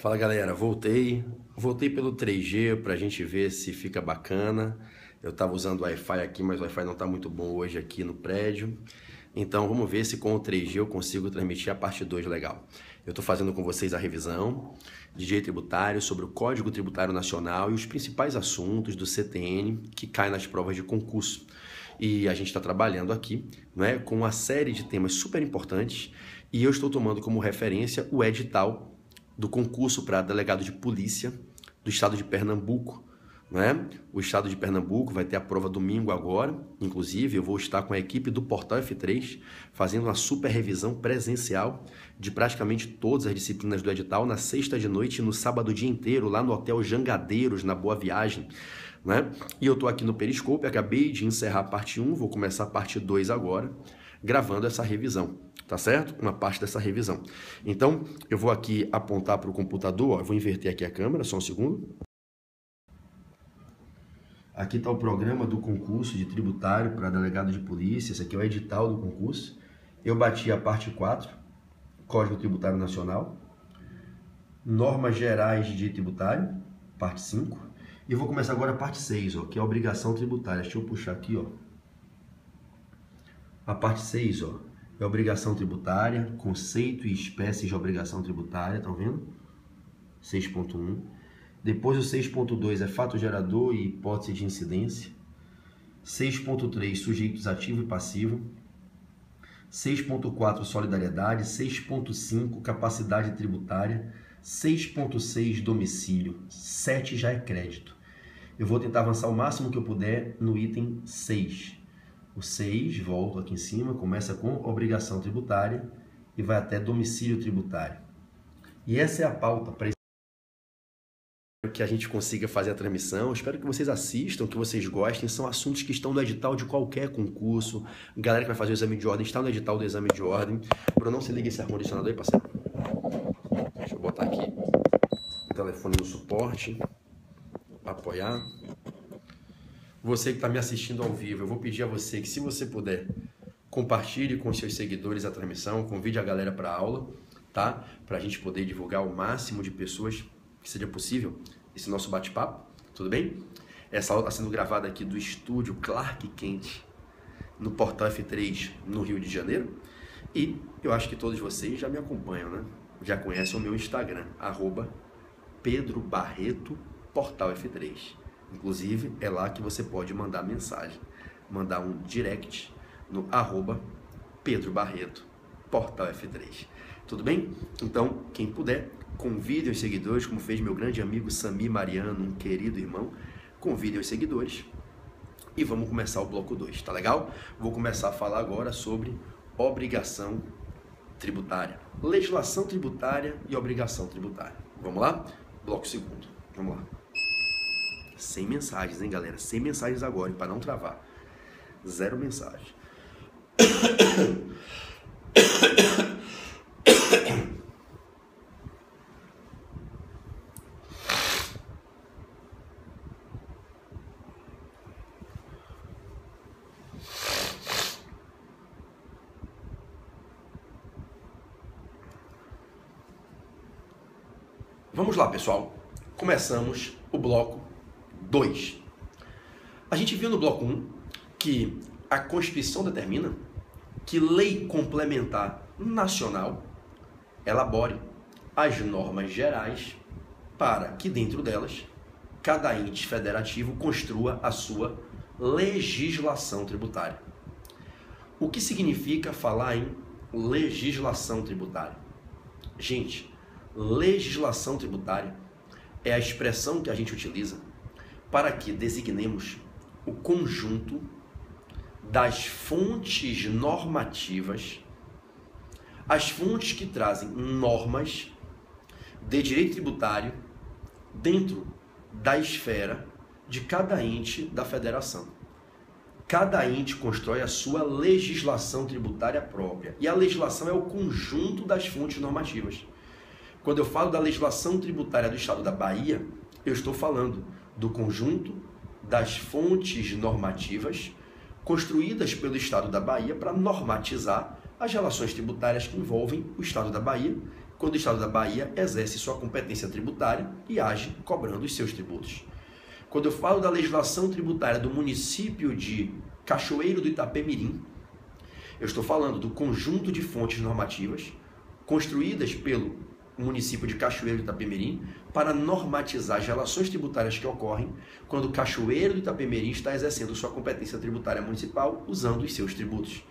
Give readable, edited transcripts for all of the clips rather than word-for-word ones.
Fala galera, voltei pelo 3G pra gente ver se fica bacana. Eu tava usando o Wi-Fi aqui, mas o Wi-Fi não tá muito bom hoje aqui no prédio. Então vamos ver se com o 3G eu consigo transmitir a parte 2 legal. Eu tô fazendo com vocês a revisão de direito tributário sobre o Código Tributário Nacional e os principais assuntos do CTN que caem nas provas de concurso. E a gente está trabalhando aqui, né, com uma série de temas super importantes e eu estou tomando como referência o edital do concurso para delegado de polícia do estado de Pernambuco, né? O estado de Pernambuco vai ter a prova domingo agora, inclusive eu vou estar com a equipe do Portal F3 fazendo uma super revisão presencial de praticamente todas as disciplinas do edital na sexta de noite e no sábado o dia inteiro lá no Hotel Jangadeiros, na Boa Viagem, né? E eu tô aqui no Periscope, acabei de encerrar a parte 1, vou começar a parte 2 agora, gravando essa revisão, tá certo? Uma parte dessa revisão. Então, eu vou aqui apontar para o computador, ó, vou inverter aqui a câmera, só um segundo. Aqui está o programa do concurso de tributário para delegado de polícia, esse aqui é o edital do concurso. Eu bati a parte 4, Código Tributário Nacional, Normas Gerais de Direito Tributário, parte 5, e vou começar agora a parte 6, ó, que é a obrigação tributária. Deixa eu puxar aqui, ó. A parte 6, ó, é obrigação tributária, conceito e espécies de obrigação tributária, estão vendo? 6.1. Depois o 6.2 é fato gerador e hipótese de incidência. 6.3, sujeitos ativo e passivo. 6.4, solidariedade. 6.5, capacidade tributária. 6.6, domicílio. 7 já é crédito. Eu vou tentar avançar o máximo que eu puder no item 6. O 6, volto aqui em cima, começa com obrigação tributária e vai até domicílio tributário. E essa é a pauta para que a gente consiga fazer a transmissão. Espero que vocês assistam, que vocês gostem. São assuntos que estão no edital de qualquer concurso. Galera que vai fazer o exame de ordem está no edital do exame de ordem. Bruno, não se liga esse ar-condicionado aí, parceiro. Deixa eu botar aqui o telefone no suporte, apoiar. Você que está me assistindo ao vivo, eu vou pedir a você que, se você puder, compartilhe com seus seguidores a transmissão, convide a galera para a aula, tá? Para a gente poder divulgar o máximo de pessoas que seja possível esse nosso bate-papo, tudo bem? Essa aula está sendo gravada aqui do estúdio Clark Kent, no Portal F3, no Rio de Janeiro. E eu acho que todos vocês já me acompanham, né? Já conhecem o meu Instagram, @PedroBarretoPortalF3. Inclusive, é lá que você pode mandar mensagem, mandar um direct no @PedroBarretoPortalF3. Tudo bem? Então, quem puder, convide os seguidores, como fez meu grande amigo Sami Mariano, um querido irmão, convide os seguidores e vamos começar o bloco 2, tá legal? Vou começar a falar agora sobre obrigação tributária, legislação tributária e obrigação tributária. Vamos lá? Bloco 2, vamos lá. Sem mensagens, hein, galera? Sem mensagens agora, para não travar. 0 mensagem. Vamos lá, pessoal. Começamos o bloco 2. A gente viu no bloco 1 que a Constituição determina que lei complementar nacional elabore as normas gerais para que dentro delas cada ente federativo construa a sua legislação tributária. O que significa falar em legislação tributária? Gente, legislação tributária é a expressão que a gente utiliza para que designemos o conjunto das fontes normativas, as fontes que trazem normas de direito tributário dentro da esfera de cada ente da federação. Cada ente constrói a sua legislação tributária própria e a legislação é o conjunto das fontes normativas. Quando eu falo da legislação tributária do estado da Bahia, eu estou falando do conjunto das fontes normativas construídas pelo estado da Bahia para normatizar as relações tributárias que envolvem o estado da Bahia quando o Estado da Bahia exerce sua competência tributária e age cobrando os seus tributos. Quando eu falo da legislação tributária do município de Cachoeiro do Itapemirim, eu estou falando do conjunto de fontes normativas construídas pelo município de Cachoeiro do Itapemirim para normatizar as relações tributárias que ocorrem quando Cachoeiro do Itapemirim está exercendo sua competência tributária municipal usando os seus tributos.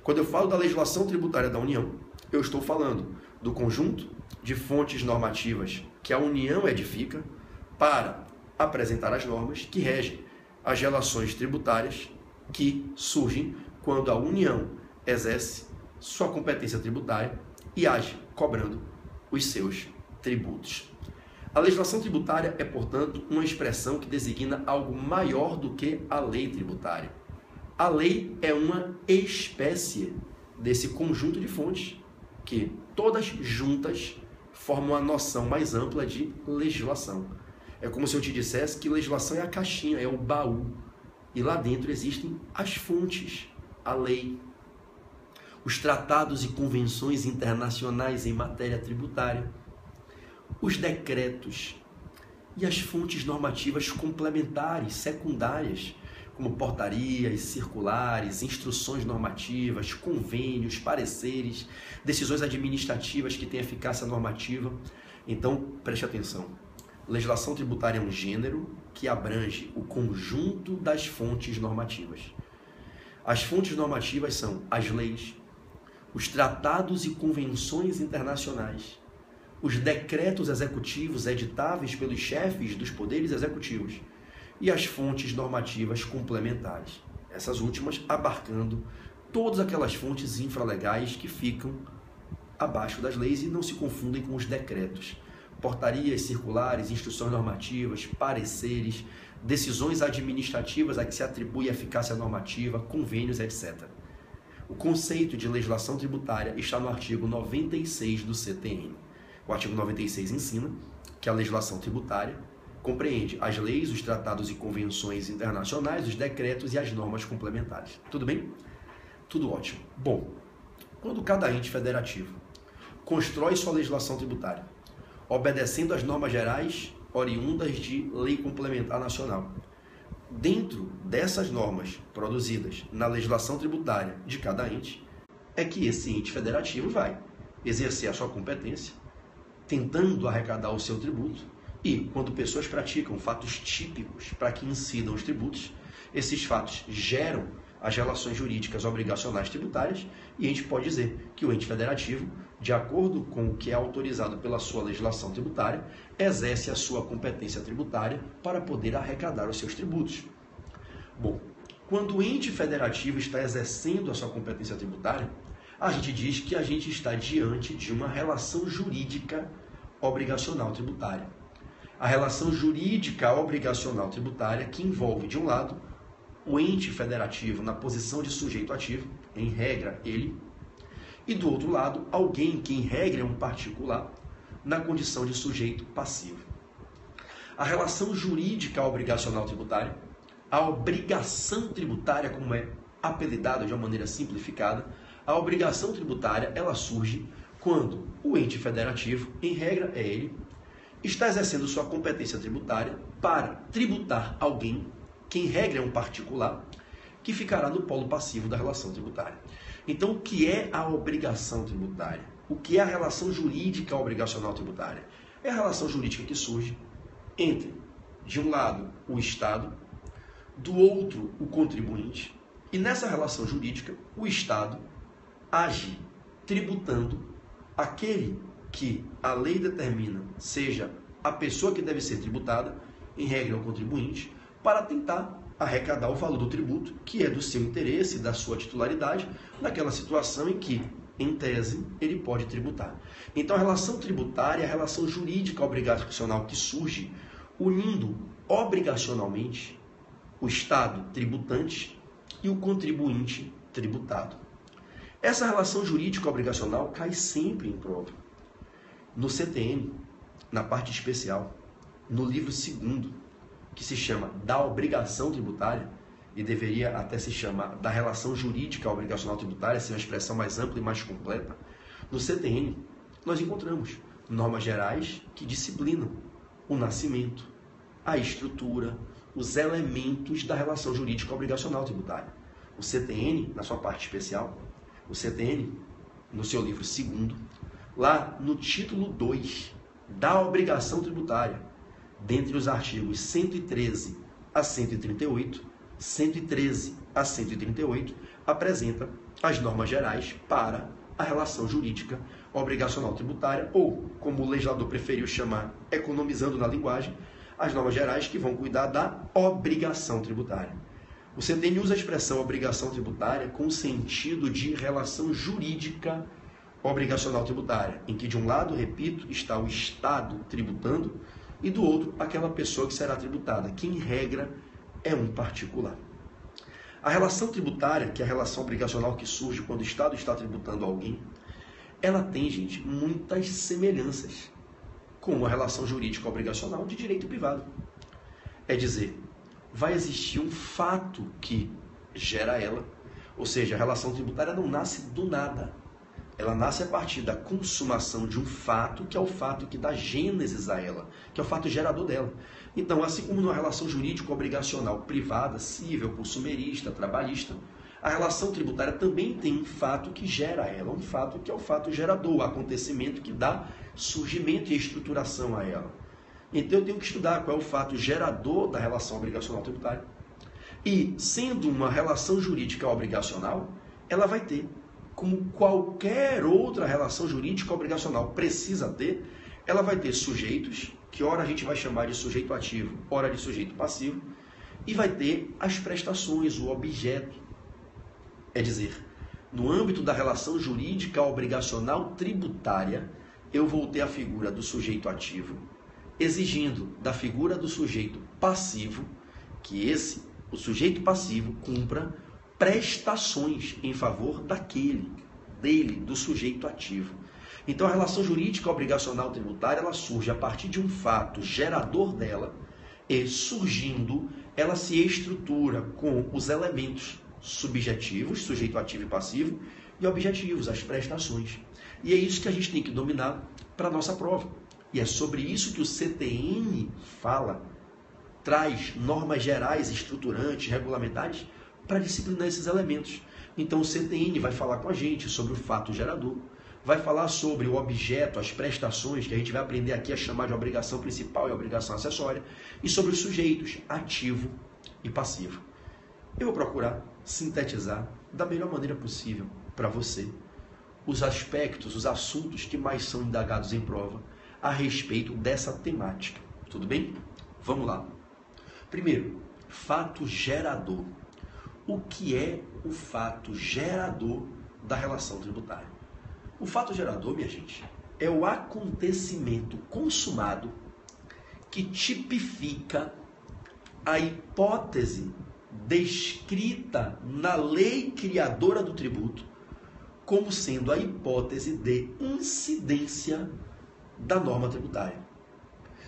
Quando eu falo da legislação tributária da União, eu estou falando do conjunto de fontes normativas que a União edifica para apresentar as normas que regem as relações tributárias que surgem quando a União exerce sua competência tributária e age cobrando os seus tributos. A legislação tributária é, portanto, uma expressão que designa algo maior do que a lei tributária. A lei é uma espécie desse conjunto de fontes que, todas juntas, formam a noção mais ampla de legislação. É como se eu te dissesse que legislação é a caixinha, é o baú. E lá dentro existem as fontes, a lei, os tratados e convenções internacionais em matéria tributária, os decretos e as fontes normativas complementares, secundárias, como portarias, circulares, instruções normativas, convênios, pareceres, decisões administrativas que têm eficácia normativa. Então, preste atenção. Legislação tributária é um gênero que abrange o conjunto das fontes normativas. As fontes normativas são as leis, os tratados e convenções internacionais, os decretos executivos editáveis pelos chefes dos poderes executivos e as fontes normativas complementares. Essas últimas abarcando todas aquelas fontes infralegais que ficam abaixo das leis e não se confundem com os decretos. Portarias, circulares, instruções normativas, pareceres, decisões administrativas a que se atribui eficácia normativa, convênios, etc. O conceito de legislação tributária está no artigo 96 do CTN. O artigo 96 ensina que a legislação tributária compreende as leis, os tratados e convenções internacionais, os decretos e as normas complementares. Tudo bem? Tudo ótimo. Bom, quando cada ente federativo constrói sua legislação tributária, obedecendo às normas gerais oriundas de lei complementar nacional, dentro dessas normas produzidas na legislação tributária de cada ente, é que esse ente federativo vai exercer a sua competência, tentando arrecadar o seu tributo, e quando pessoas praticam fatos típicos para que incidam os tributos, esses fatos geram as relações jurídicas obrigacionais tributárias, e a gente pode dizer que o ente federativo, de acordo com o que é autorizado pela sua legislação tributária, exerce a sua competência tributária para poder arrecadar os seus tributos. Bom, quando o ente federativo está exercendo a sua competência tributária, a gente diz que a gente está diante de uma relação jurídica obrigacional tributária. A relação jurídica obrigacional tributária que envolve, de um lado, o ente federativo na posição de sujeito ativo, em regra, ele, e do outro lado, alguém que, em regra, é um particular, na condição de sujeito passivo. A relação jurídica obrigacional tributária, a obrigação tributária, como é apelidada de uma maneira simplificada, a obrigação tributária, ela surge quando o ente federativo, em regra, é ele, está exercendo sua competência tributária para tributar alguém que em regra é um particular, que ficará no polo passivo da relação tributária. Então, o que é a obrigação tributária? O que é a relação jurídica obrigacional tributária? É a relação jurídica que surge entre, de um lado, o Estado, do outro, o contribuinte, e nessa relação jurídica, o Estado age tributando aquele que a lei determina seja a pessoa que deve ser tributada, em regra, o contribuinte, para tentar arrecadar o valor do tributo, que é do seu interesse, da sua titularidade, naquela situação em que, em tese, ele pode tributar. Então, a relação tributária é a relação jurídica obrigacional que surge unindo obrigacionalmente o Estado tributante e o contribuinte tributado. Essa relação jurídica obrigacional cai sempre em prova. No CTN, na parte especial, no livro 2º, que se chama da obrigação tributária, e deveria até se chamar da relação jurídica obrigacional tributária, ser uma expressão mais ampla e mais completa, no CTN, nós encontramos normas gerais que disciplinam o nascimento, a estrutura, os elementos da relação jurídica obrigacional tributária. O CTN, na sua parte especial, o CTN, no seu livro 2º, lá no título 2 da obrigação tributária, dentre os artigos 113 a 138, 113 a 138, apresenta as normas gerais para a relação jurídica obrigacional tributária, ou, como o legislador preferiu chamar, economizando na linguagem, as normas gerais que vão cuidar da obrigação tributária. O CTN usa a expressão obrigação tributária com o sentido de relação jurídica obrigacional tributária, em que de um lado, repito, está o Estado tributando e do outro, aquela pessoa que será tributada, que em regra é um particular. A relação tributária, que é a relação obrigacional que surge quando o Estado está tributando alguém, ela tem, gente, muitas semelhanças com a relação jurídica obrigacional de direito privado. É dizer, vai existir um fato que gera ela, ou seja, a relação tributária não nasce do nada. Ela nasce a partir da consumação de um fato, que é o fato que dá gênesis a ela, que é o fato gerador dela. Então, assim como numa relação jurídica obrigacional privada, civil, consumerista, trabalhista, a relação tributária também tem um fato que gera ela, um fato que é o fato gerador, o acontecimento que dá surgimento e estruturação a ela. Então, eu tenho que estudar qual é o fato gerador da relação obrigacional tributária. E, sendo uma relação jurídica obrigacional, ela vai ter, como qualquer outra relação jurídica obrigacional precisa ter, ela vai ter sujeitos, que ora a gente vai chamar de sujeito ativo, ora de sujeito passivo, e vai ter as prestações, o objeto. É dizer, no âmbito da relação jurídica obrigacional tributária, eu vou ter a figura do sujeito ativo, exigindo da figura do sujeito passivo que o sujeito passivo, cumpra prestações em favor do sujeito ativo. Então, a relação jurídica obrigacional tributária, ela surge a partir de um fato gerador dela, e surgindo, ela se estrutura com os elementos subjetivos, sujeito ativo e passivo, e objetivos, as prestações. E é isso que a gente tem que dominar para a nossa prova. E é sobre isso que o CTN fala, traz normas gerais, estruturantes, regulamentares, para disciplinar esses elementos. Então o CTN vai falar com a gente sobre o fato gerador, vai falar sobre o objeto, as prestações, que a gente vai aprender aqui a chamar de obrigação principal e obrigação acessória, e sobre os sujeitos, ativo e passivo. Eu vou procurar sintetizar da melhor maneira possível para você os aspectos, os assuntos que mais são indagados em prova a respeito dessa temática. Tudo bem? Vamos lá. Primeiro, fato gerador. O que é o fato gerador da relação tributária? O fato gerador, minha gente, é o acontecimento consumado que tipifica a hipótese descrita na lei criadora do tributo como sendo a hipótese de incidência da norma tributária.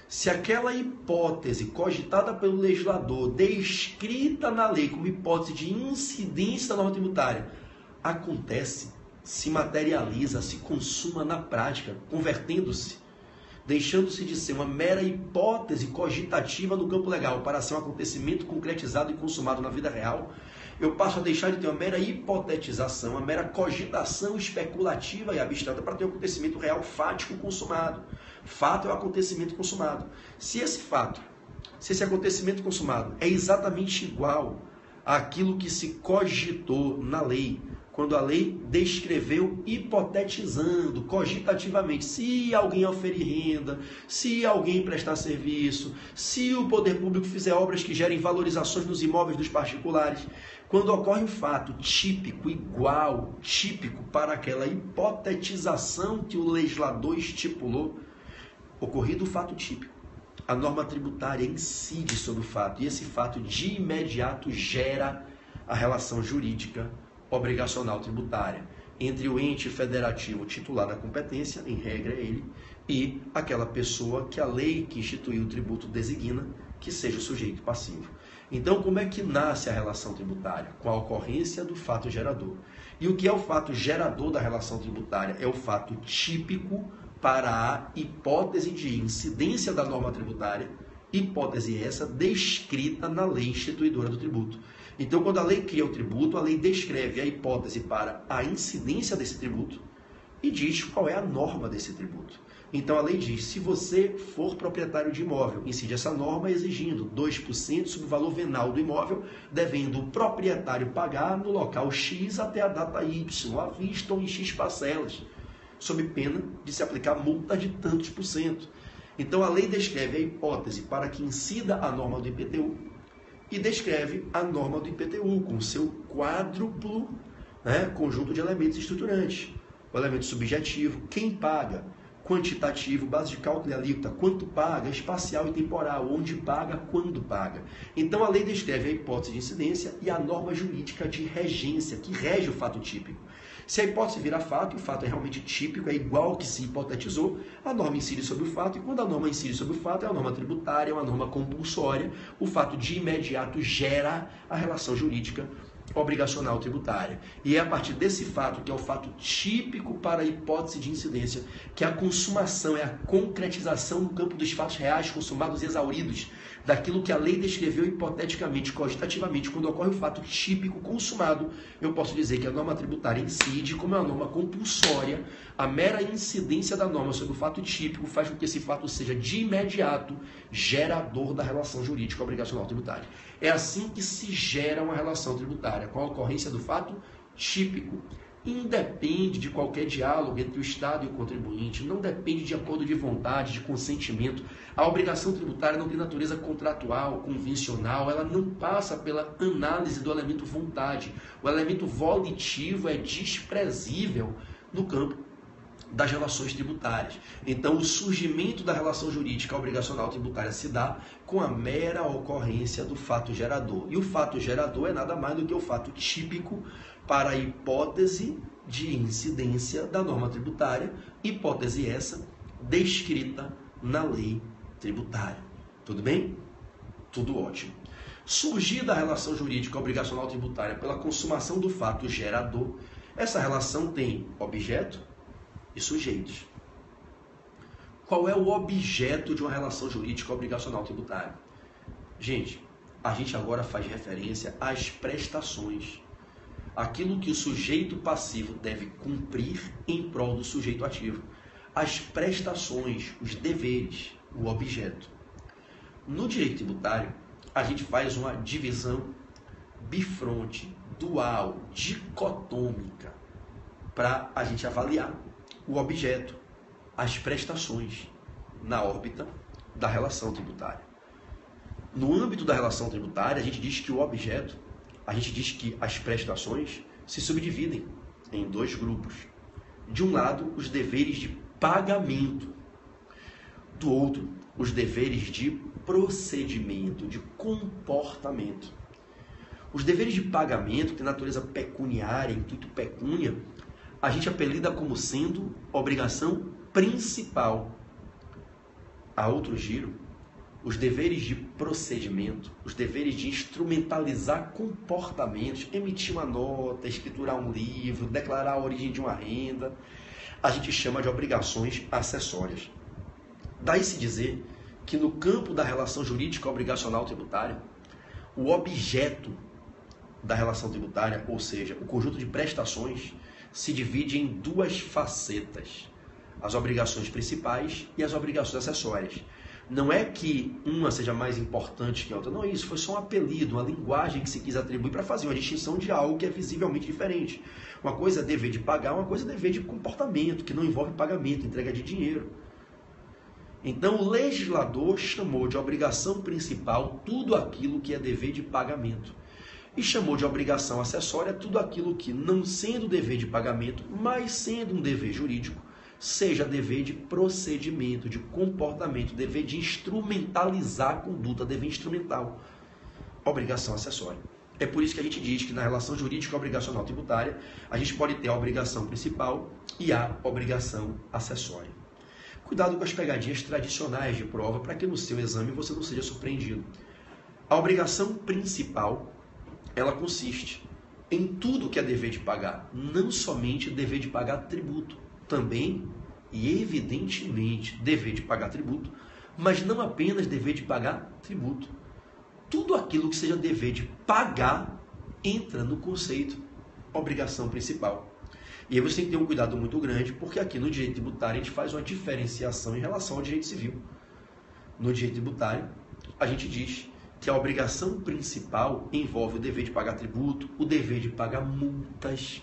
Se aquela hipótese cogitada pelo legislador, descrita na lei como hipótese de incidência da norma tributária, acontece, se materializa, se consuma na prática, convertendo-se, deixando-se de ser uma mera hipótese cogitativa no campo legal para ser um acontecimento concretizado e consumado na vida real, eu passo a deixar de ter uma mera hipotetização, uma mera cogitação especulativa e abstrata para ter um acontecimento real, fático, consumado. Fato é o acontecimento consumado. Se esse acontecimento consumado é exatamente igual àquilo que se cogitou na lei, quando a lei descreveu hipotetizando, cogitativamente, se alguém oferir renda, se alguém prestar serviço, se o poder público fizer obras que gerem valorizações nos imóveis dos particulares, quando ocorre um fato típico, igual, típico para aquela hipotetização que o legislador estipulou, ocorrido o fato típico, a norma tributária incide sobre o fato, e esse fato de imediato gera a relação jurídica obrigacional tributária entre o ente federativo titular da competência, em regra é ele, e aquela pessoa que a lei que instituiu o tributo designa que seja o sujeito passivo. Então, como é que nasce a relação tributária? Com a ocorrência do fato gerador. E o que é o fato gerador da relação tributária? É o fato típico para a hipótese de incidência da norma tributária, hipótese essa descrita na lei instituidora do tributo. Então, quando a lei cria o tributo, a lei descreve a hipótese para a incidência desse tributo e diz qual é a norma desse tributo. Então, a lei diz, se você for proprietário de imóvel, incide essa norma exigindo 2% sobre o valor venal do imóvel, devendo o proprietário pagar no local X até a data Y, à vista ou em X parcelas, sob pena de se aplicar multa de tantos por cento. Então, a lei descreve a hipótese para que incida a norma do IPTU e descreve a norma do IPTU com seu quádruplo conjunto de elementos estruturantes. O elemento subjetivo, quem paga, quantitativo, base de cálculo e alíquota, quanto paga, espacial e temporal, onde paga, quando paga. Então, a lei descreve a hipótese de incidência e a norma jurídica de regência, que rege o fato típico. Se a hipótese virar fato, e o fato é realmente típico, é igual ao que se hipotetizou, a norma incide sobre o fato, e quando a norma incide sobre o fato, é uma norma tributária, é uma norma compulsória, o fato de imediato gera a relação jurídica obrigacional tributária. E é a partir desse fato, que é o fato típico para a hipótese de incidência, que a consumação é a concretização no campo dos fatos reais, consumados e exauridos, daquilo que a lei descreveu hipoteticamente, cogitativamente. Quando ocorre o fato típico consumado, eu posso dizer que a norma tributária incide, como é uma norma compulsória, a mera incidência da norma sobre o fato típico faz com que esse fato seja de imediato gerador da relação jurídica obrigacional tributária. É assim que se gera uma relação tributária, com a ocorrência do fato típico. Independe de qualquer diálogo entre o Estado e o contribuinte, não depende de acordo de vontade, de consentimento. A obrigação tributária não tem natureza contratual, convencional, ela não passa pela análise do elemento vontade. O elemento volitivo é desprezível no campo das relações tributárias. Então, o surgimento da relação jurídica obrigacional tributária se dá com a mera ocorrência do fato gerador. E o fato gerador é nada mais do que o fato típico para a hipótese de incidência da norma tributária, hipótese essa descrita na lei tributária. Tudo bem? Tudo ótimo. Surgida a relação jurídica obrigacional tributária pela consumação do fato gerador, essa relação tem objeto e sujeitos. Qual é o objeto de uma relação jurídica obrigacional tributária? Gente, a gente agora faz referência às prestações. Aquilo que o sujeito passivo deve cumprir em prol do sujeito ativo. As prestações, os deveres, o objeto. No direito tributário, a gente faz uma divisão bifronte, dual, dicotômica, para a gente avaliar o objeto, as prestações na órbita da relação tributária. No âmbito da relação tributária, a gente diz que o objeto, a gente diz que as prestações se subdividem em dois grupos. De um lado, os deveres de pagamento. Do outro, os deveres de procedimento, de comportamento. Os deveres de pagamento, que tem natureza pecuniária, intuito pecúnia, a gente apelida como sendo obrigação principal. A outro giro, os deveres de procedimento, os deveres de instrumentalizar comportamentos, emitir uma nota, escriturar um livro, declarar a origem de uma renda, a gente chama de obrigações acessórias. Daí se dizer que no campo da relação jurídica obrigacional tributária, o objeto da relação tributária, ou seja, o conjunto de prestações, se divide em duas facetas: as obrigações principais e as obrigações acessórias. Não é que uma seja mais importante que a outra, não, isso foi só um apelido, uma linguagem que se quis atribuir para fazer uma distinção de algo que é visivelmente diferente. Uma coisa é dever de pagar, uma coisa é dever de comportamento, que não envolve pagamento, entrega de dinheiro. Então, o legislador chamou de obrigação principal tudo aquilo que é dever de pagamento. E chamou de obrigação acessória tudo aquilo que, não sendo dever de pagamento, mas sendo um dever jurídico, seja dever de procedimento, de comportamento, dever de instrumentalizar a conduta, dever instrumental, obrigação acessória. É por isso que a gente diz que na relação jurídica obrigacional tributária, a gente pode ter a obrigação principal e a obrigação acessória. Cuidado com as pegadinhas tradicionais de prova para que no seu exame você não seja surpreendido. A obrigação principal, ela consiste em tudo que é dever de pagar, não somente dever de pagar tributo, também e evidentemente dever de pagar tributo, mas não apenas dever de pagar tributo. Tudo aquilo que seja dever de pagar entra no conceito obrigação principal. E aí você tem que ter um cuidado muito grande, porque aqui no direito tributário a gente faz uma diferenciação em relação ao direito civil. No direito tributário, a gente diz que a obrigação principal envolve o dever de pagar tributo, o dever de pagar multas,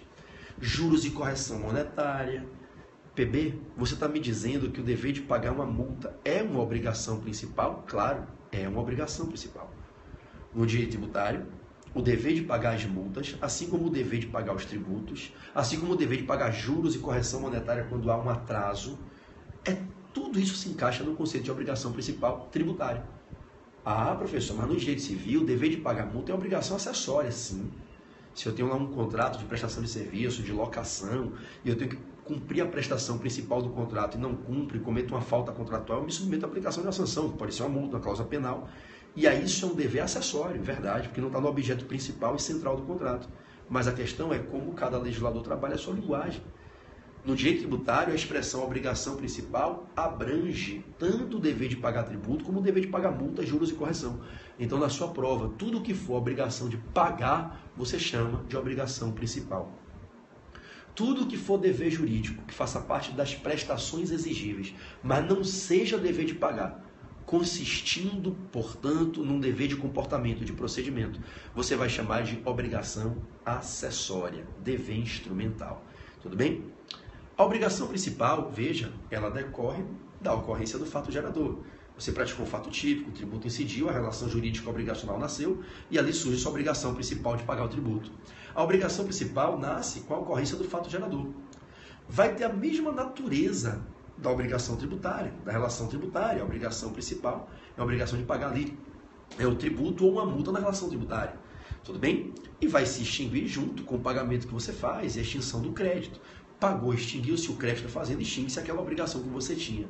juros e correção monetária. PB, você está me dizendo que o dever de pagar uma multa é uma obrigação principal? Claro, é uma obrigação principal. No direito tributário, o dever de pagar as multas, assim como o dever de pagar os tributos, assim como o dever de pagar juros e correção monetária quando há um atraso, tudo isso se encaixa no conceito de obrigação principal tributária. Ah, professor, mas no direito civil, o dever de pagar multa é obrigação acessória, sim. Se eu tenho lá um contrato de prestação de serviço, de locação, e eu tenho que cumprir a prestação principal do contrato e não cumpre, cometo uma falta contratual, eu me submeto à aplicação de uma sanção, que pode ser uma multa, uma cláusula penal. E aí isso é um dever acessório, verdade, porque não está no objeto principal e central do contrato. Mas a questão é como cada legislador trabalha a sua linguagem. No direito tributário, a expressão obrigação principal abrange tanto o dever de pagar tributo como o dever de pagar multa, juros e correção. Então, na sua prova, tudo que for obrigação de pagar, você chama de obrigação principal. Tudo que for dever jurídico, que faça parte das prestações exigíveis, mas não seja dever de pagar, consistindo, portanto, num dever de comportamento, de procedimento, você vai chamar de obrigação acessória, dever instrumental. Tudo bem? A obrigação principal, veja, ela decorre da ocorrência do fato gerador. Você praticou um fato típico, o tributo incidiu, a relação jurídica obrigacional nasceu e ali surge sua obrigação principal de pagar o tributo. A obrigação principal nasce com a ocorrência do fato gerador. Vai ter a mesma natureza da obrigação tributária, da relação tributária. A obrigação principal é a obrigação de pagar ali o tributo ou uma multa na relação tributária. Tudo bem? E vai se extinguir junto com o pagamento que você faz e a extinção do crédito. Pagou, extinguiu-se o crédito da fazenda, extingue-se aquela obrigação que você tinha.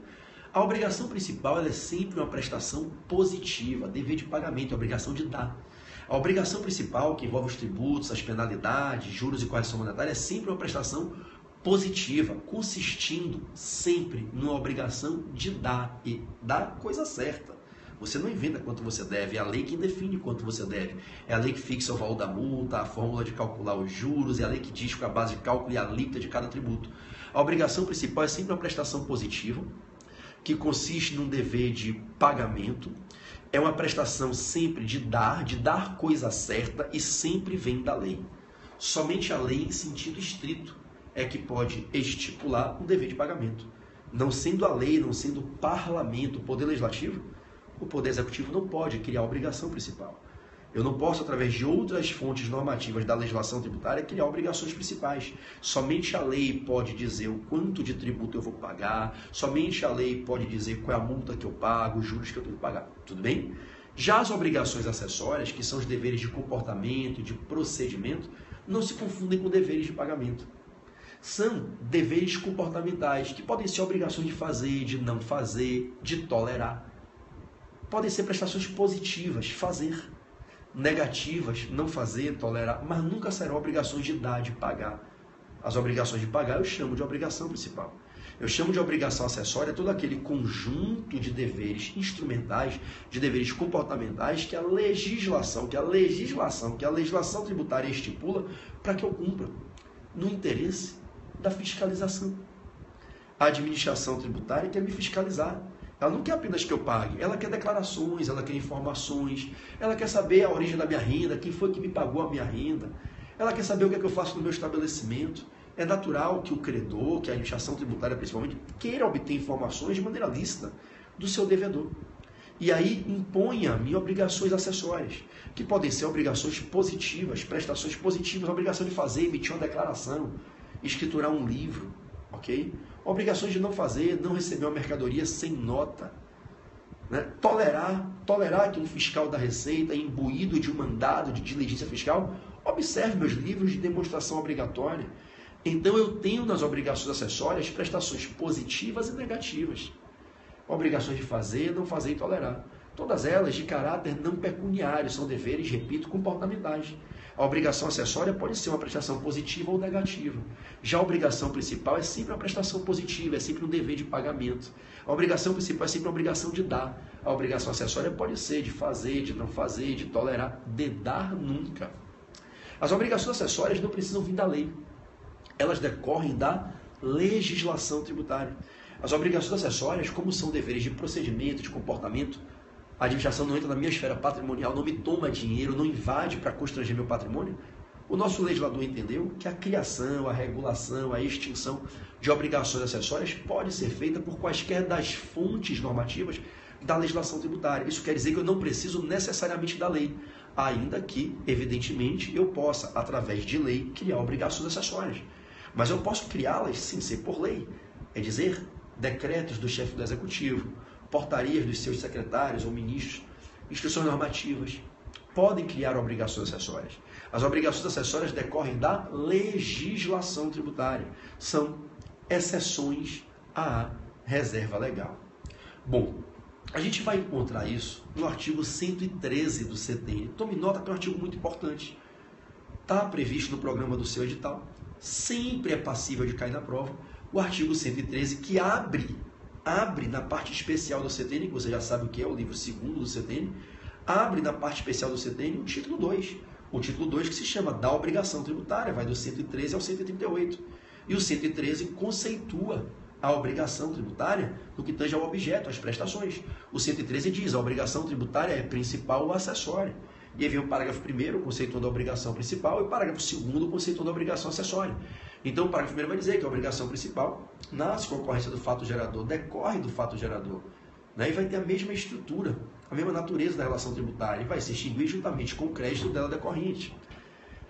A obrigação principal ela é sempre uma prestação positiva, dever de pagamento, obrigação de dar. A obrigação principal, que envolve os tributos, as penalidades, juros e correção monetária, é sempre uma prestação positiva, consistindo sempre numa obrigação de dar e dar coisa certa. Você não inventa quanto você deve, é a lei que define quanto você deve. É a lei que fixa o valor da multa, a fórmula de calcular os juros, é a lei que diz qual é a base de cálculo e a alíquota de cada tributo. A obrigação principal é sempre uma prestação positiva, que consiste num dever de pagamento, é uma prestação sempre de dar coisa certa e sempre vem da lei. Somente a lei em sentido estrito é que pode estipular um dever de pagamento. Não sendo a lei, não sendo o parlamento, o poder legislativo, o poder executivo não pode criar a obrigação principal. Eu não posso, através de outras fontes normativas da legislação tributária, criar obrigações principais. Somente a lei pode dizer o quanto de tributo eu vou pagar, somente a lei pode dizer qual é a multa que eu pago, os juros que eu tenho que pagar. Tudo bem? Já as obrigações acessórias, que são os deveres de comportamento, de procedimento, não se confundem com deveres de pagamento. São deveres comportamentais, que podem ser obrigações de fazer, de não fazer, de tolerar. Podem ser prestações positivas, fazer. Negativas, não fazer, tolerar, mas nunca serão obrigações de dar, de pagar. As obrigações de pagar eu chamo de obrigação principal. Eu chamo de obrigação acessória todo aquele conjunto de deveres instrumentais, de deveres comportamentais que a legislação tributária estipula para que eu cumpra, no interesse da fiscalização. A administração tributária quer me fiscalizar. Ela não quer apenas que eu pague, ela quer declarações, ela quer informações, ela quer saber a origem da minha renda, quem foi que me pagou a minha renda, ela quer saber o que é que eu faço no meu estabelecimento. É natural que o credor, que a administração tributária principalmente, queira obter informações de maneira lícita do seu devedor. E aí imponha-me obrigações acessórias, que podem ser obrigações positivas, prestações positivas, a obrigação de fazer, emitir uma declaração, escriturar um livro, ok? Obrigações de não fazer, não receber uma mercadoria sem nota, né? Tolerar que um fiscal da Receita, imbuído de um mandado de diligência fiscal, observe meus livros de demonstração obrigatória. Então eu tenho nas obrigações acessórias prestações positivas e negativas. Obrigações de fazer, não fazer e tolerar. Todas elas de caráter não pecuniário, são deveres, repito, comportamentais. A obrigação acessória pode ser uma prestação positiva ou negativa. Já a obrigação principal é sempre uma prestação positiva, é sempre um dever de pagamento. A obrigação principal é sempre uma obrigação de dar. A obrigação acessória pode ser de fazer, de não fazer, de tolerar, de dar nunca. As obrigações acessórias não precisam vir da lei. Elas decorrem da legislação tributária. As obrigações acessórias, como são deveres de procedimento, de comportamento, a administração não entra na minha esfera patrimonial, não me toma dinheiro, não invade para constranger meu patrimônio. O nosso legislador entendeu que a criação, a regulação, a extinção de obrigações acessórias pode ser feita por quaisquer das fontes normativas da legislação tributária. Isso quer dizer que eu não preciso necessariamente da lei, ainda que, evidentemente, eu possa, através de lei, criar obrigações acessórias. Mas eu posso criá-las sem ser por lei, é dizer, decretos do chefe do executivo, portarias dos seus secretários ou ministros, instruções normativas, podem criar obrigações acessórias. As obrigações acessórias decorrem da legislação tributária. São exceções à reserva legal. Bom, a gente vai encontrar isso no artigo 113 do CTN. Tome nota que é um artigo muito importante. Está previsto no programa do seu edital. Sempre é passível de cair na prova. O artigo 113 que abre na parte especial do CTN, que você já sabe o que é, o livro 2º do CTN, abre na parte especial do CTN o título 2. O título 2 que se chama da obrigação tributária, vai do 113 ao 138. E o 113 conceitua a obrigação tributária no que tange ao objeto, às prestações. O 113 diz a obrigação tributária é principal ou acessória. E aí vem o parágrafo 1º conceituando a obrigação principal e o parágrafo 2º conceituando a obrigação acessória. Então o parágrafo 1º vai dizer que a obrigação principal nasce com a ocorrência do fato gerador, decorre do fato gerador, né? E vai ter a mesma estrutura, a mesma natureza da relação tributária e vai se extinguir juntamente com o crédito dela decorrente.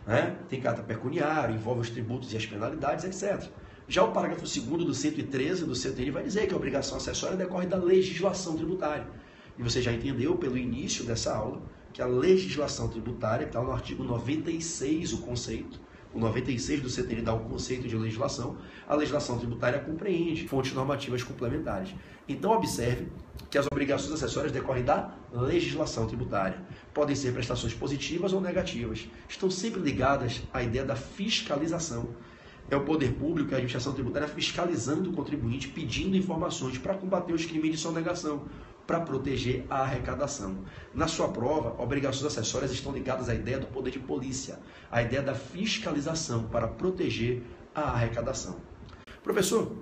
Né? Tem caráter pecuniário, envolve os tributos e as penalidades, etc. Já o parágrafo 2º do 113 do CTN vai dizer que a obrigação acessória decorre da legislação tributária. E você já entendeu pelo início dessa aula que a legislação tributária está no artigo 96 o conceito. O 96 do CTN dá o conceito de legislação. A legislação tributária compreende fontes normativas complementares. Então, observe que as obrigações acessórias decorrem da legislação tributária. Podem ser prestações positivas ou negativas. Estão sempre ligadas à ideia da fiscalização. É o poder público, a administração tributária, fiscalizando o contribuinte, pedindo informações para combater os crimes de sonegação, para proteger a arrecadação. Na sua prova, obrigações acessórias estão ligadas à ideia do poder de polícia, à ideia da fiscalização para proteger a arrecadação. Professor,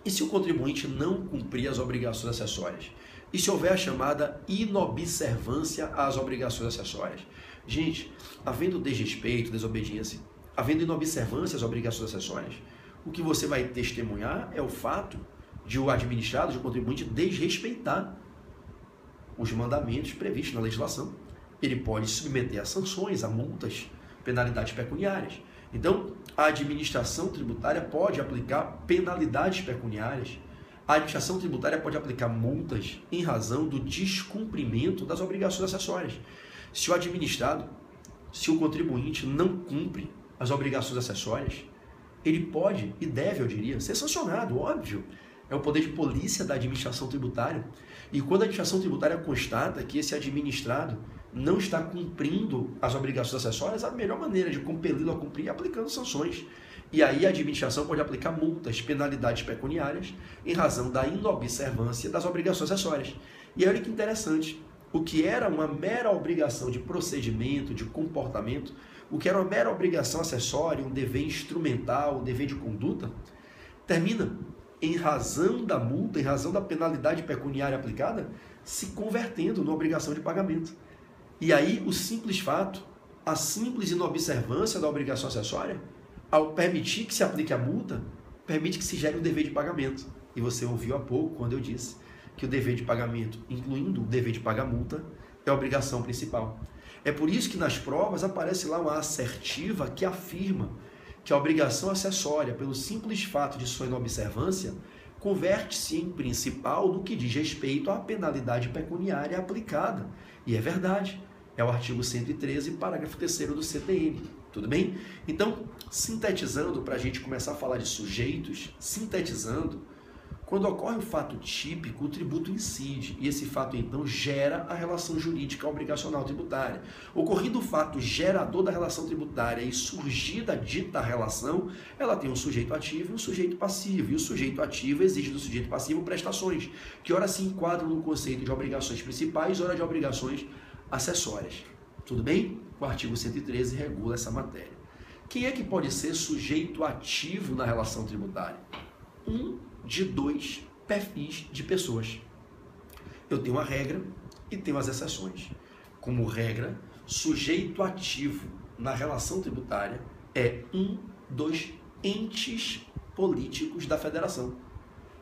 e se o contribuinte não cumprir as obrigações acessórias? E se houver a chamada inobservância às obrigações acessórias? Gente, havendo desrespeito, desobediência, havendo inobservância às obrigações acessórias, o que você vai testemunhar é o fato de o administrado, de o contribuinte, desrespeitar os mandamentos previstos na legislação. Ele pode submeter a sanções, a multas, penalidades pecuniárias. Então, a administração tributária pode aplicar penalidades pecuniárias. A administração tributária pode aplicar multas em razão do descumprimento das obrigações acessórias. Se o administrado, se o contribuinte não cumpre as obrigações acessórias, ele pode e deve, eu diria, ser sancionado, óbvio. É o poder de polícia da administração tributária. E quando a administração tributária constata que esse administrado não está cumprindo as obrigações acessórias, a melhor maneira de compeli-lo a cumprir é aplicando sanções. E aí a administração pode aplicar multas, penalidades pecuniárias, em razão da inobservância das obrigações acessórias. E olha que interessante, o que era uma mera obrigação de procedimento, de comportamento, o que era uma mera obrigação acessória, um dever instrumental, um dever de conduta, termina, em razão da multa, em razão da penalidade pecuniária aplicada, se convertendo numa obrigação de pagamento. E aí o simples fato, a simples inobservância da obrigação acessória, ao permitir que se aplique a multa, permite que se gere um dever de pagamento. E você ouviu há pouco quando eu disse que o dever de pagamento, incluindo o dever de pagar multa, é a obrigação principal. É por isso que nas provas aparece lá uma assertiva que afirma que a obrigação acessória, pelo simples fato de sua inobservância, converte-se em principal no que diz respeito à penalidade pecuniária aplicada. E é verdade, é o artigo 113, parágrafo 3º do CTN. Tudo bem? Então, sintetizando, para a gente começar a falar de sujeitos, sintetizando, Quando ocorre o fato típico, o tributo incide, e esse fato, então, gera a relação jurídica obrigacional tributária. Ocorrido o fato gerador da relação tributária e surgida a dita relação, ela tem um sujeito ativo e um sujeito passivo, e o sujeito ativo exige do sujeito passivo prestações, que ora se enquadram no conceito de obrigações principais, ora de obrigações acessórias. Tudo bem? O artigo 113 regula essa matéria. Quem é que pode ser sujeito ativo na relação tributária? De dois perfis de pessoas. Eu tenho a regra e tenho as exceções. Como regra, sujeito ativo na relação tributária é dos entes políticos da federação.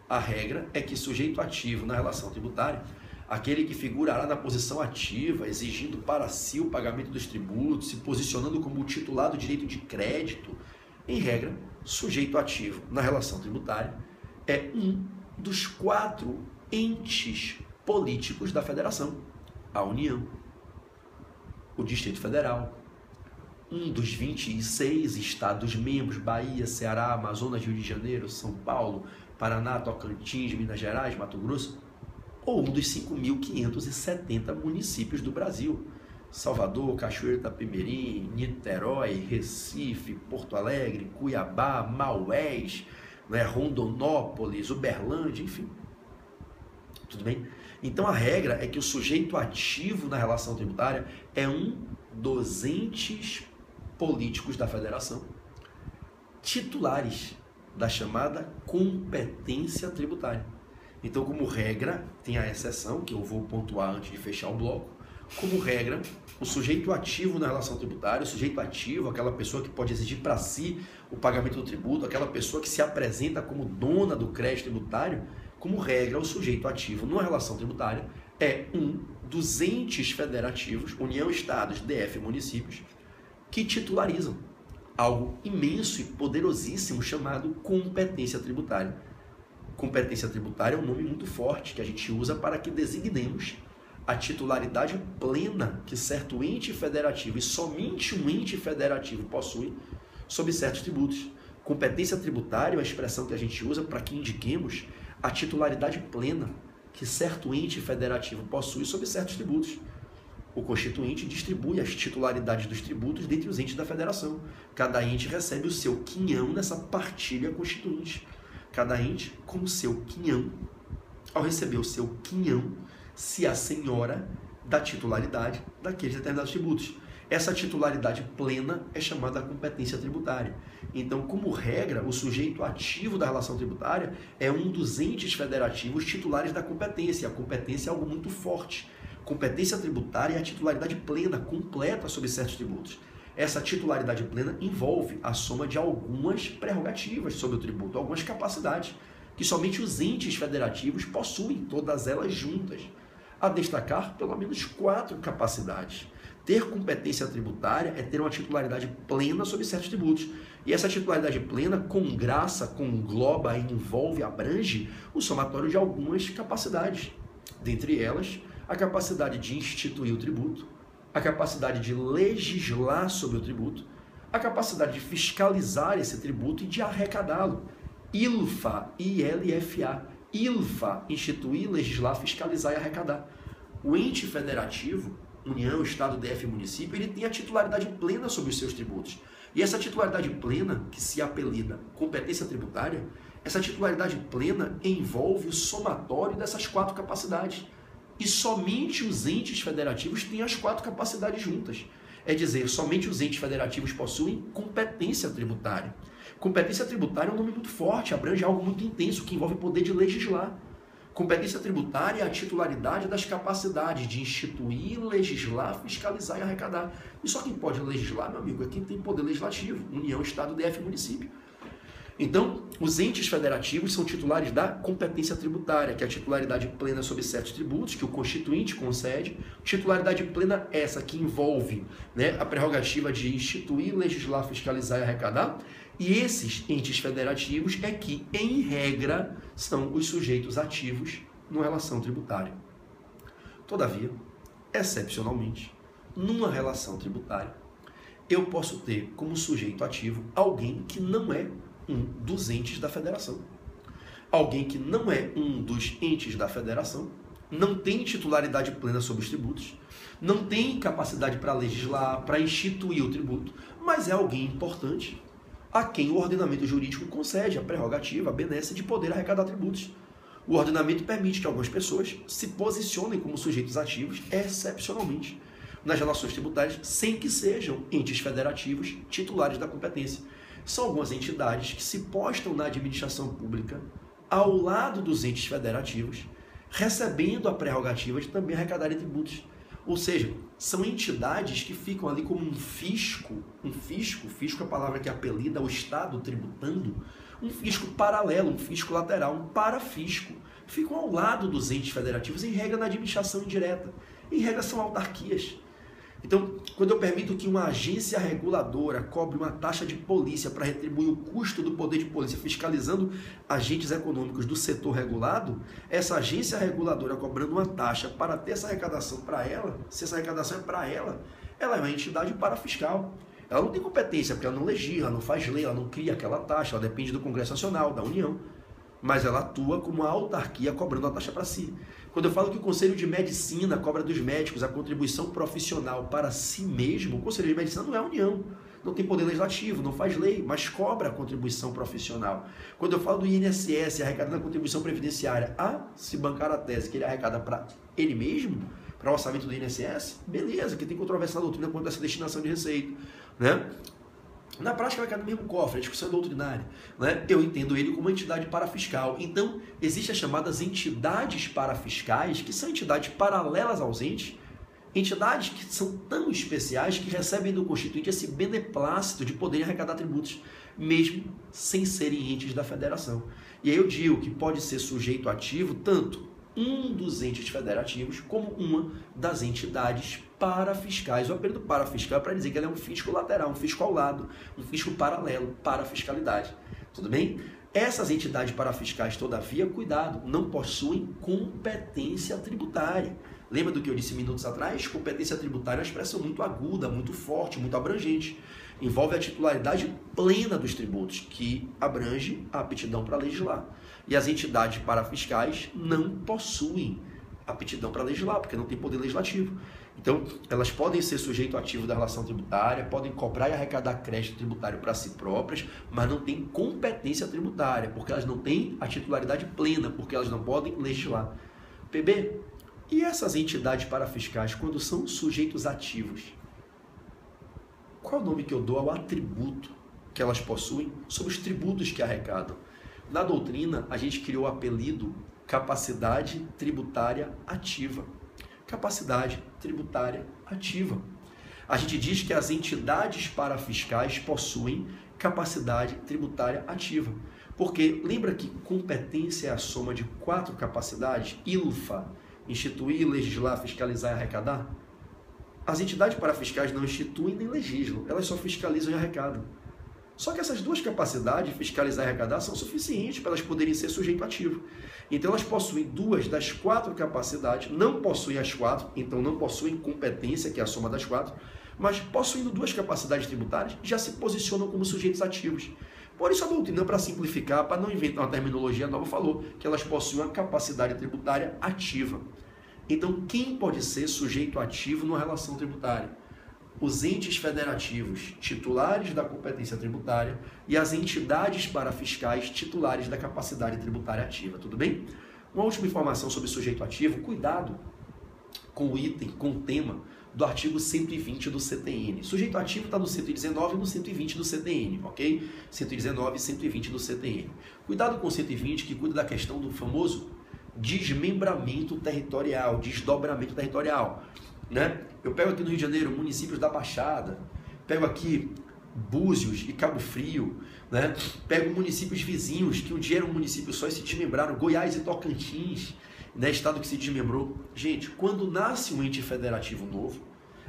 A regra é que sujeito ativo na relação tributária, aquele que figurará na posição ativa, exigindo para si o pagamento dos tributos, se posicionando como titular do direito de crédito, em regra, sujeito ativo na relação tributária é dos 4 entes políticos da federação: a União, o Distrito Federal, dos 26 estados-membros: Bahia, Ceará, Amazonas, Rio de Janeiro, São Paulo, Paraná, Tocantins, Minas Gerais, Mato Grosso, ou dos 5.570 municípios do Brasil: Salvador, Cachoeiro, Itapemirim, Niterói, Recife, Porto Alegre, Cuiabá, Maués, Rondonópolis, Uberlândia, enfim. Tudo bem? Então a regra é que o sujeito ativo na relação tributária é dos entes políticos da federação, titulares da chamada competência tributária. Então, como regra, tem a exceção, que eu vou pontuar antes de fechar o bloco. Como regra, o sujeito ativo na relação tributária, o sujeito ativo, aquela pessoa que pode exigir para si o pagamento do tributo, aquela pessoa que se apresenta como dona do crédito tributário, como regra, o sujeito ativo numa relação tributária é dos entes federativos, União, Estados, DF e municípios, que titularizam algo imenso e poderosíssimo chamado competência tributária. Competência tributária é um nome muito forte que a gente usa para que designemos a titularidade plena que certo ente federativo, e somente um ente federativo, possui sobre certos tributos. Competência tributária é uma expressão que a gente usa para que indiquemos a titularidade plena que certo ente federativo possui sobre certos tributos. O constituinte distribui as titularidades dos tributos dentre os entes da federação. Cada ente recebe o seu quinhão nessa partilha constituinte. Cada ente com o seu quinhão. Ao receber o seu quinhão, se assenhora da titularidade daqueles determinados tributos. Essa titularidade plena é chamada competência tributária. Então, como regra, o sujeito ativo da relação tributária é dos entes federativos titulares da competência. A competência é algo muito forte. Competência tributária é a titularidade plena, completa sobre certos tributos. Essa titularidade plena envolve a soma de algumas prerrogativas sobre o tributo, algumas capacidades, que somente os entes federativos possuem, todas elas juntas. A destacar pelo menos 4 capacidades. Ter competência tributária é ter uma titularidade plena sobre certos tributos. E essa titularidade plena congraça, congloba, envolve, abrange o somatório de algumas capacidades. Dentre elas, a capacidade de instituir o tributo, a capacidade de legislar sobre o tributo, a capacidade de fiscalizar esse tributo e de arrecadá-lo. ILFA, ILFA. ILFA, instituir, legislar, fiscalizar e arrecadar. O ente federativo, União, Estado, DF e município, ele tem a titularidade plena sobre os seus tributos. E essa titularidade plena, que se apelida competência tributária, essa titularidade plena envolve o somatório dessas 4 capacidades. E somente os entes federativos têm as 4 capacidades juntas. É dizer, somente os entes federativos possuem competência tributária. Competência tributária é um nome muito forte, abrange algo muito intenso, que envolve o poder de legislar. Competência tributária é a titularidade das capacidades de instituir, legislar, fiscalizar e arrecadar. E só quem pode legislar, meu amigo, é quem tem poder legislativo, União, Estado, DF e município. Então, os entes federativos são titulares da competência tributária, que é a titularidade plena sobre certos tributos, que o Constituinte concede. Titularidade plena essa que envolve, a prerrogativa de instituir, legislar, fiscalizar e arrecadar. E esses entes federativos é que, em regra, são os sujeitos ativos numa relação tributária. Todavia, excepcionalmente, numa relação tributária, eu posso ter como sujeito ativo alguém que não é dos entes da federação. alguém que não é um dos entes da federação, não tem titularidade plena sobre os tributos, não tem capacidade para legislar, para instituir o tributo, mas é alguém importante a quem o ordenamento jurídico concede a prerrogativa, a benesse de poder arrecadar tributos. O ordenamento permite que algumas pessoas se posicionem como sujeitos ativos excepcionalmente nas relações tributárias, sem que sejam entes federativos titulares da competência. São algumas entidades que se postam na administração pública ao lado dos entes federativos, recebendo a prerrogativa de também arrecadarem tributos. Ou seja, são entidades que ficam ali como um fisco é a palavra que apelida ao Estado tributando, um fisco paralelo, um fisco lateral, um parafisco. Ficam ao lado dos entes federativos, em regra na administração indireta. Em regra são autarquias. Então, quando eu permito que uma agência reguladora cobre uma taxa de polícia para retribuir o custo do poder de polícia fiscalizando agentes econômicos do setor regulado, essa agência reguladora cobrando uma taxa para ter essa arrecadação para ela, se essa arrecadação é para ela é uma entidade parafiscal. Ela não tem competência, porque ela não legisla, ela não faz lei, ela não cria aquela taxa, ela depende do Congresso Nacional, da União. Mas ela atua como uma autarquia cobrando a taxa para si. Quando eu falo que o Conselho de Medicina cobra dos médicos a contribuição profissional para si mesmo, o Conselho de Medicina não é a União, não tem poder legislativo, não faz lei, mas cobra a contribuição profissional. Quando eu falo do INSS arrecadando a contribuição previdenciária, se bancar a tese que ele arrecada para ele mesmo, para o orçamento do INSS, beleza, que tem controvérsia na doutrina quanto a essa destinação de receita, né? Na prática vai cair no mesmo cofre, a discussão é doutrinária, né? Eu entendo ele como uma entidade parafiscal. Então, existem as chamadas entidades parafiscais, que são entidades paralelas aos entes, entidades que são tão especiais que recebem do Constituinte esse beneplácito de poderem arrecadar tributos, mesmo sem serem entes da federação. E aí eu digo que pode ser sujeito ativo tanto um dos entes federativos como uma das entidades parafiscais. O apelido parafiscal é para dizer que ele é um fisco lateral, um fisco ao lado, um fisco paralelo para a fiscalidade. Tudo bem? Essas entidades parafiscais, todavia, cuidado, não possuem competência tributária. Lembra do que eu disse minutos atrás? Competência tributária é uma expressão muito aguda, muito forte, muito abrangente. Envolve a titularidade plena dos tributos, que abrange a aptidão para legislar. E as entidades parafiscais não possuem aptidão para legislar, porque não tem poder legislativo. Então, elas podem ser sujeito ativo da relação tributária, podem cobrar e arrecadar crédito tributário para si próprias, mas não têm competência tributária, porque elas não têm a titularidade plena, porque elas não podem legislar. PB, e essas entidades parafiscais, quando são sujeitos ativos, qual é o nome que eu dou ao atributo que elas possuem sobre os tributos que arrecadam? Na doutrina, a gente criou o apelido capacidade tributária ativa. Capacidade tributária ativa. A gente diz que as entidades parafiscais possuem capacidade tributária ativa. Porque lembra que competência é a soma de 4 capacidades? ILFA, instituir, legislar, fiscalizar e arrecadar? As entidades parafiscais não instituem nem legislam, elas só fiscalizam e arrecadam. Só que essas 2 capacidades, fiscalizar e arrecadar, são suficientes para elas poderem ser sujeito ativo. Então elas possuem 2 das 4 capacidades, não possuem as 4, então não possuem competência, que é a soma das 4, mas possuindo 2 capacidades tributárias, já se posicionam como sujeitos ativos. Por isso a doutrina, para simplificar, para não inventar uma terminologia nova, falou que elas possuem uma capacidade tributária ativa. Então quem pode ser sujeito ativo numa relação tributária? Os entes federativos titulares da competência tributária e as entidades parafiscais titulares da capacidade tributária ativa, tudo bem? Uma última informação sobre sujeito ativo, cuidado com o item, com o tema do artigo 120 do CTN. Sujeito ativo está no 119 e no 120 do CTN, ok? 119 e 120 do CTN. Cuidado com o 120, que cuida da questão do famoso desmembramento territorial, desdobramento territorial. Né? Eu pego aqui no Rio de Janeiro municípios da Baixada, pego aqui Búzios e Cabo Frio, né? Pego municípios vizinhos que um dia eram um município só e se desmembraram, Goiás e Tocantins, né? Estado que se desmembrou. Gente, quando nasce um ente federativo novo,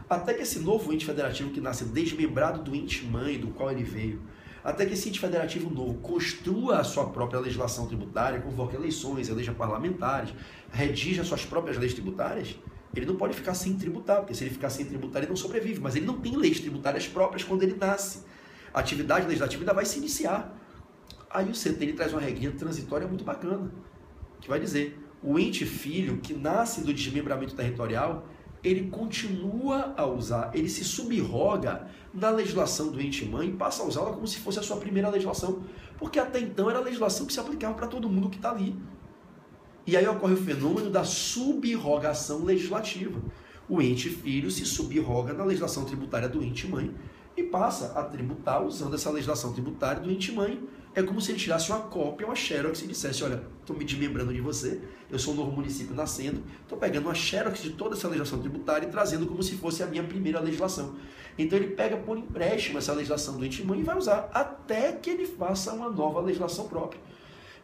até que esse novo ente federativo que nasce desmembrado do ente mãe do qual ele veio, até que esse ente federativo novo construa a sua própria legislação tributária, convoque eleições, eleja parlamentares, redija suas próprias leis tributárias, ele não pode ficar sem tributar, porque se ele ficar sem tributar, ele não sobrevive, mas ele não tem leis tributárias próprias quando ele nasce. A atividade legislativa ainda vai se iniciar. Aí o CT ele traz uma regrinha transitória muito bacana, que vai dizer, o ente filho que nasce do desmembramento territorial, ele continua a usar, ele se subroga na legislação do ente mãe e passa a usá-la como se fosse a sua primeira legislação, porque até então era a legislação que se aplicava para todo mundo que está ali. E aí ocorre o fenômeno da subrogação legislativa. O ente filho se subroga na legislação tributária do ente mãe e passa a tributar usando essa legislação tributária do ente mãe. É como se ele tirasse uma cópia, uma xerox e dissesse, olha, estou me desmembrando de você, eu sou um novo município nascendo, estou pegando uma xerox de toda essa legislação tributária e trazendo como se fosse a minha primeira legislação. Então ele pega por empréstimo essa legislação do ente mãe e vai usar até que ele faça uma nova legislação própria.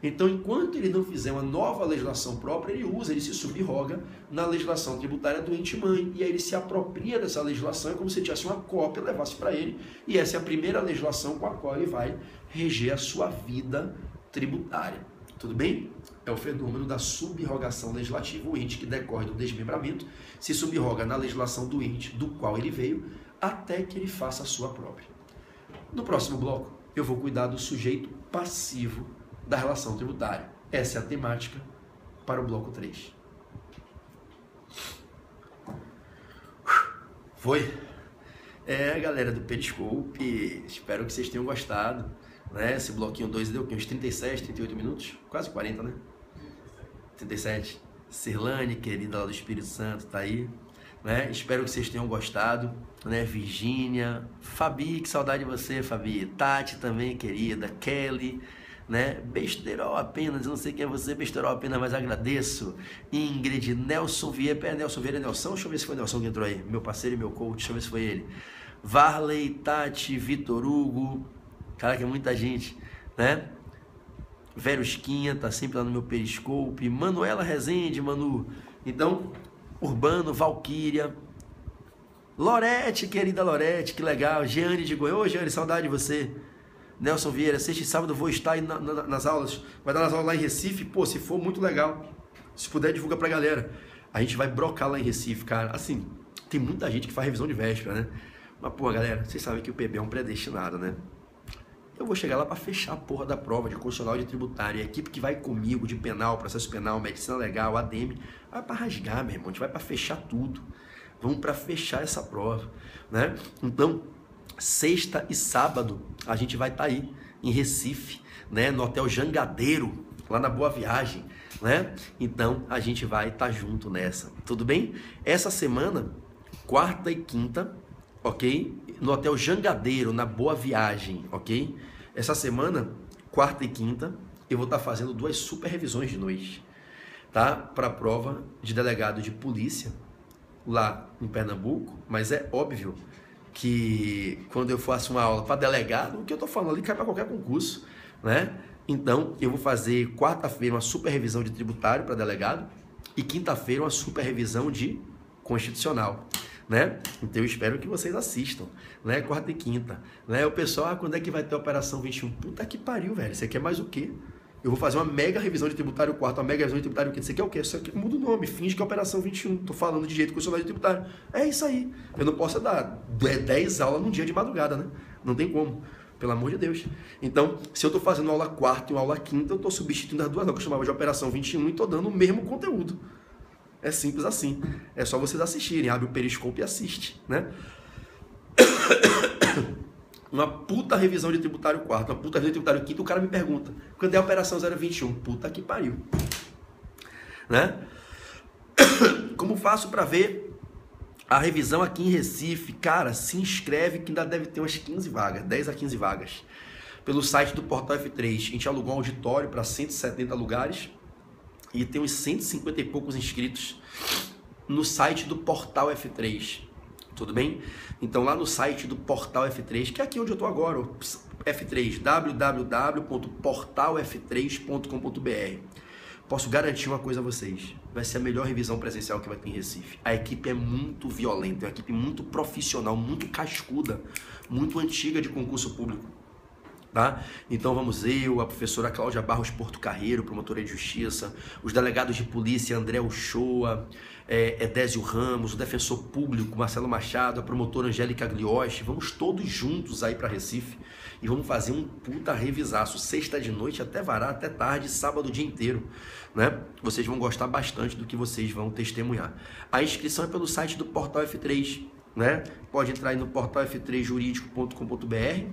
Então, enquanto ele não fizer uma nova legislação própria, ele usa, ele se subroga na legislação tributária do ente mãe. E aí ele se apropria dessa legislação, é como se ele tivesse uma cópia, levasse para ele. E essa é a primeira legislação com a qual ele vai reger a sua vida tributária. Tudo bem? É o fenômeno da subrogação legislativa, o ente que decorre do desmembramento, se subroga na legislação do ente do qual ele veio, até que ele faça a sua própria. No próximo bloco, eu vou cuidar do sujeito passivo da relação tributária. Essa é a temática para o bloco 3. Foi? Galera do Periscope, espero que vocês tenham gostado. Né? Esse bloquinho 2 deu uns 37, 38 minutos, quase 40, né? 37. Cirlane, querida lá do Espírito Santo, tá aí. Né? Espero que vocês tenham gostado. Né? Virgínia, Fabi, que saudade de você, Fabi. Tati também, querida. Kelly, né? Besterol apenas, eu não sei quem é você, Besterol apenas, mas agradeço. Ingrid, Nelson Vieira, Nelson Vieira, Nelson, deixa eu ver se foi o Nelson que entrou aí, meu parceiro e meu coach, deixa eu ver se foi ele. Varley, Tati, Vitor Hugo, caraca, é muita gente, né? Verusquinha, tá sempre lá no meu Periscope. Manuela Rezende, Manu. Então, Urbano, Valquíria, Lorete, querida Lorete, que legal. Jeane de Goiânia, ô Jeane, saudade de você. Nelson Vieira, sexta e sábado eu vou estar aí nas aulas. Vai dar nas aulas lá em Recife? Pô, se for, muito legal. Se puder, divulga pra galera. A gente vai brocar lá em Recife, cara. Assim, tem muita gente que faz revisão de véspera, né? Mas, pô, galera, vocês sabem que o PB é um predestinado, né? Eu vou chegar lá pra fechar a porra da prova de constitucional e de tributário. E a equipe que vai comigo de penal, processo penal, medicina legal, ADM, vai pra rasgar, meu irmão. A gente vai pra fechar tudo. Vamos pra fechar essa prova, né? Então, sexta e sábado a gente vai estar aí em Recife, né, no Hotel Jangadeiro, lá na Boa Viagem, né? Então a gente vai estar junto nessa, tudo bem? Essa semana, quarta e quinta, ok? No Hotel Jangadeiro, na Boa Viagem, ok? Essa semana, quarta e quinta, eu vou estar fazendo 2 super revisões de noite, tá? Para a prova de delegado de polícia lá em Pernambuco, mas é óbvio que quando eu faço uma aula para delegado, o que eu estou falando ali cai para qualquer concurso, né? Então, eu vou fazer quarta-feira uma super revisão de tributário para delegado e quinta-feira uma super revisão de constitucional, né? Então, eu espero que vocês assistam, né? Quarta e quinta, né? O pessoal, quando é que vai ter a Operação 21? Puta que pariu, velho. Você quer mais o quê? Eu vou fazer uma mega revisão de tributário quarto, uma mega revisão de tributário quinto. Você quer o quê? Isso aqui muda o nome, finge que é Operação 21. Tô falando de jeito constitucional de tributário. É isso aí. Eu não posso dar 10 aulas num dia de madrugada, né? Não tem como. Pelo amor de Deus. Então, se eu tô fazendo aula quarta e uma aula quinta, eu tô substituindo as duas, não, que eu chamava de Operação 21 e tô dando o mesmo conteúdo. É simples assim. É só vocês assistirem. Abre o Periscope e assiste, né? Uma puta revisão de tributário quarto, uma puta revisão de tributário quinto, o cara me pergunta, quando é a Operação 021? Puta que pariu. Né? Como faço para ver a revisão aqui em Recife? Cara, se inscreve que ainda deve ter umas 15 vagas, 10 a 15 vagas. Pelo site do Portal F3, a gente alugou um auditório para 170 lugares e tem uns 150 e poucos inscritos no site do Portal F3. Tudo bem? Então lá no site do Portal F3, que é aqui onde eu estou agora, o F3, www.portalf3.com.br. Posso garantir uma coisa a vocês, vai ser a melhor revisão presencial que vai ter em Recife. A equipe é muito violenta, é uma equipe muito profissional, muito cascuda, muito antiga de concurso público. Tá? Então vamos eu, a professora Cláudia Barros Porto Carreiro, promotora de justiça, os delegados de polícia André Uchoa, Edésio Ramos, o defensor público Marcelo Machado, a promotora Angélica Glioche, vamos todos juntos aí para Recife e vamos fazer um puta revisaço, sexta de noite até varar, até tarde, sábado o dia inteiro, né? Vocês vão gostar bastante do que vocês vão testemunhar. A inscrição é pelo site do Portal F3, né? Pode entrar aí no portal-f3jurídico.com.br,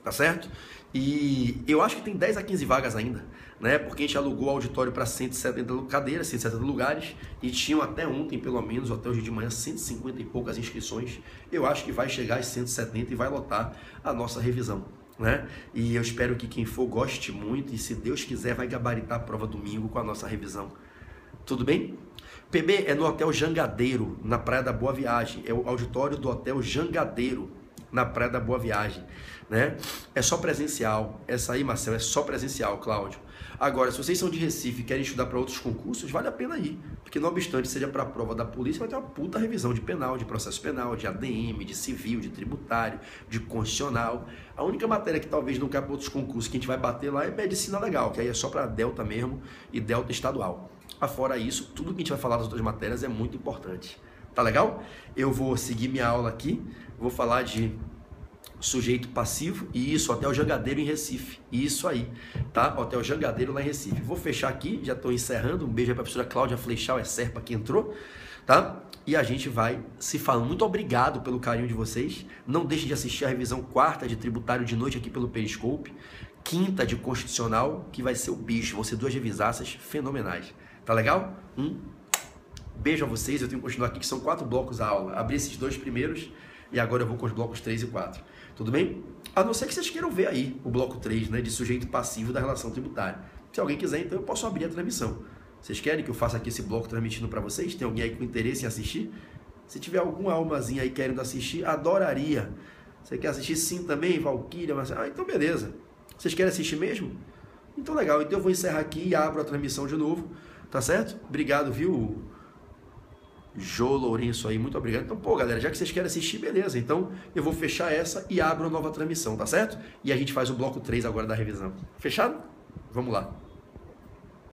tá certo? E eu acho que tem 10 a 15 vagas ainda, né? Porque a gente alugou o auditório para 170 cadeiras, 170 lugares, e tinham até ontem, pelo menos, até hoje de manhã, 150 e poucas inscrições. Eu acho que vai chegar às 170 e vai lotar a nossa revisão, né? E eu espero que quem for goste muito e, se Deus quiser, vai gabaritar a prova domingo com a nossa revisão. Tudo bem? PB é no Hotel Jangadeiro, na Praia da Boa Viagem. É o auditório do Hotel Jangadeiro, na Praia da Boa Viagem, né? É só presencial. Essa aí, Marcelo, é só presencial, Cláudio. Agora, se vocês são de Recife e querem estudar para outros concursos, vale a pena ir, porque não obstante seja para a prova da polícia, vai ter uma puta revisão de penal, de processo penal, de ADM, de civil, de tributário, de constitucional. A única matéria que talvez não caia para outros concursos que a gente vai bater lá é medicina legal, que aí é só para Delta mesmo e Delta estadual. Afora isso, tudo que a gente vai falar das outras matérias é muito importante. Tá legal? Eu vou seguir minha aula aqui, vou falar de sujeito passivo, e isso, Hotel Jangadeiro em Recife, isso aí, tá? Hotel Jangadeiro lá em Recife. Vou fechar aqui, já estou encerrando, um beijo aí para a professora Cláudia Flechal, é Serpa que entrou, tá? E a gente vai se falando. Muito obrigado pelo carinho de vocês, não deixe de assistir a revisão quarta de tributário de noite aqui pelo Periscope, quinta de constitucional, que vai ser o bicho, vão ser 2 revisaças fenomenais, tá legal? Beijo a vocês, eu tenho que continuar aqui, que são 4 blocos a aula. Abri esses 2 primeiros e agora eu vou com os blocos 3 e 4. Tudo bem? A não ser que vocês queiram ver aí o bloco 3, né, de sujeito passivo da relação tributária. Se alguém quiser, então eu posso abrir a transmissão. Vocês querem que eu faça aqui esse bloco transmitindo para vocês? Tem alguém aí com interesse em assistir? Se tiver alguma almazinha aí querendo assistir, adoraria. Você quer assistir sim também, Valquíria? Marcelo? Então beleza. Vocês querem assistir mesmo? Então legal, então eu vou encerrar aqui e abro a transmissão de novo, tá certo? Obrigado, viu? Jô Lourenço aí, muito obrigado. Então, pô, galera, já que vocês querem assistir, beleza. Então, eu vou fechar essa e abro a nova transmissão, tá certo? E a gente faz o bloco 3 agora da revisão. Fechado? Vamos lá.